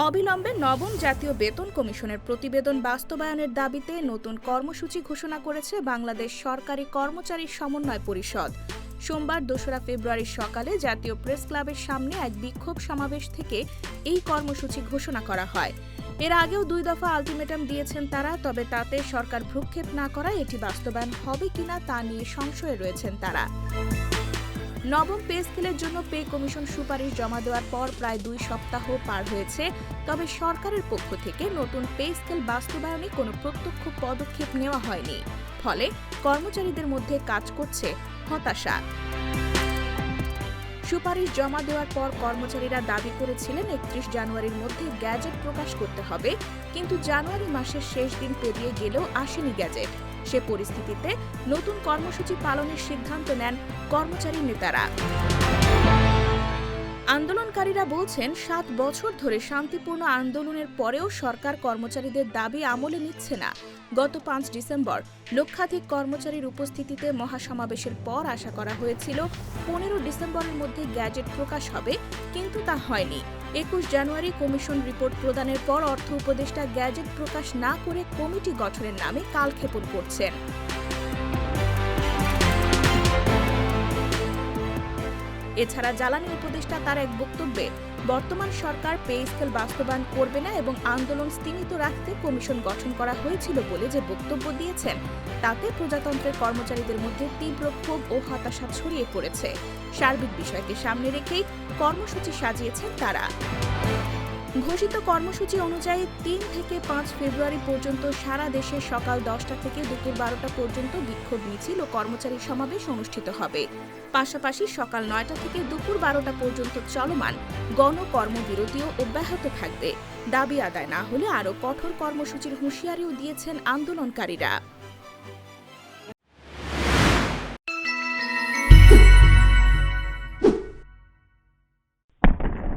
অবিলম্বে নবম জাতীয় বেতন কমিশনের প্রতিবেদন বাস্তবায়নের দাবিতে নতুন কর্মসূচি ঘোষণা করেছে বাংলাদেশ সরকারি কর্মচারী সমন্বয় পরিষদ। সোমবার ২রা ফেব্রুয়ারি সকালে জাতীয় প্রেস ক্লাবের সামনে এক বিক্ষোভ সমাবেশ থেকে এই কর্মসূচি ঘোষণা করা হয়। এর আগেও ২ দফা আলটিমেটাম দিয়েছেন তারা, তবে তাতে সরকার ভ্রুক্ষেপ না করায় এটি বাস্তবায়ন হবে কিনা তা নিয়ে সংশয়ে রয়েছেন তারা। নবম পে স্কেলের জন্য পে কমিশন সুপারিশ জমা দেওয়ার পর প্রায় ২ সপ্তাহ পার হয়েছে, তবে সরকারের পক্ষ থেকে নতুন পে স্কেল বাস্তবায়নে কোনো প্রত্যক্ষ পদক্ষেপ নেওয়া হয়নি। ফলে কর্মচারীদের মধ্যে কাজ করছে হতাশা। সুপারিশ জমা দেওয়ার পর কর্মচারীরা দাবি করেছিলেন ৩১ জানুয়ারির মধ্যে গ্যাজেট প্রকাশ করতে হবে, কিন্তু জানুয়ারি মাসের শেষ দিন পেরিয়ে গেলেও আসেনি গ্যাজেট। সে পরিস্থিতিতে নতুন কর্মসূচি পালনের সিদ্ধান্ত নেন কর্মচারী নেতারা। আন্দোলনকারীরা বলছেন ৭ বছর ধরে শান্তিপূর্ণ আন্দোলনের পরেও সরকার কর্মচারীদের দাবি আমলে নিচ্ছে না। গত ৫ ডিসেম্বর লক্ষাধিক কর্মচারীর উপস্থিতিতে মহাসমাবেশের পর আশা করা হয়েছিল ১৫ ডিসেম্বরের মধ্যে গ্যাজেট প্রকাশ হবে, কিন্তু তা হয়নি। ২১ জানুয়ারি কমিশন রিপোর্ট প্রদানের পর অর্থ উপদেষ্টা গ্যাজেট প্রকাশ না করে কমিটি গঠনের নামে কালক্ষেপণ করছেন। এছাড়া জ্বালানি উপদেষ্টা তার এক বক্তব্যে বর্তমান সরকার পে স্কেল বাস্তবায়ন করবে না এবং আন্দোলন স্তিমিত রাখতে কমিশন গঠন করা হয়েছিল বলে যে বক্তব্য দিয়েছেন, তাতে প্রজাতন্ত্রের কর্মচারীদের মধ্যে তীব্র ক্ষোভ ও হতাশা ছড়িয়ে পড়েছে। সার্বিক বিষয়কে সামনে রেখেই কর্মসূচি সাজিয়েছেন তারা। ঘোষিত কর্মসূচি অনুযায়ী ৩ থেকে ৫ ফেব্রুয়ারি পর্যন্ত সারা দেশে সকাল ১০টা থেকে দুপুর ১২টা পর্যন্ত বিক্ষোভ মিছিল ও কর্মচারী সমাবেশ অনুষ্ঠিত হবে। পাশাপাশি সকাল ৯টা থেকে দুপুর ১২টা পর্যন্ত চলমান গণকর্মবিরতিও অব্যাহত থাকবে। দাবি আদায় না হলে আরও কঠোর কর্মসূচির হুঁশিয়ারিও দিয়েছেন আন্দোলনকারীরা।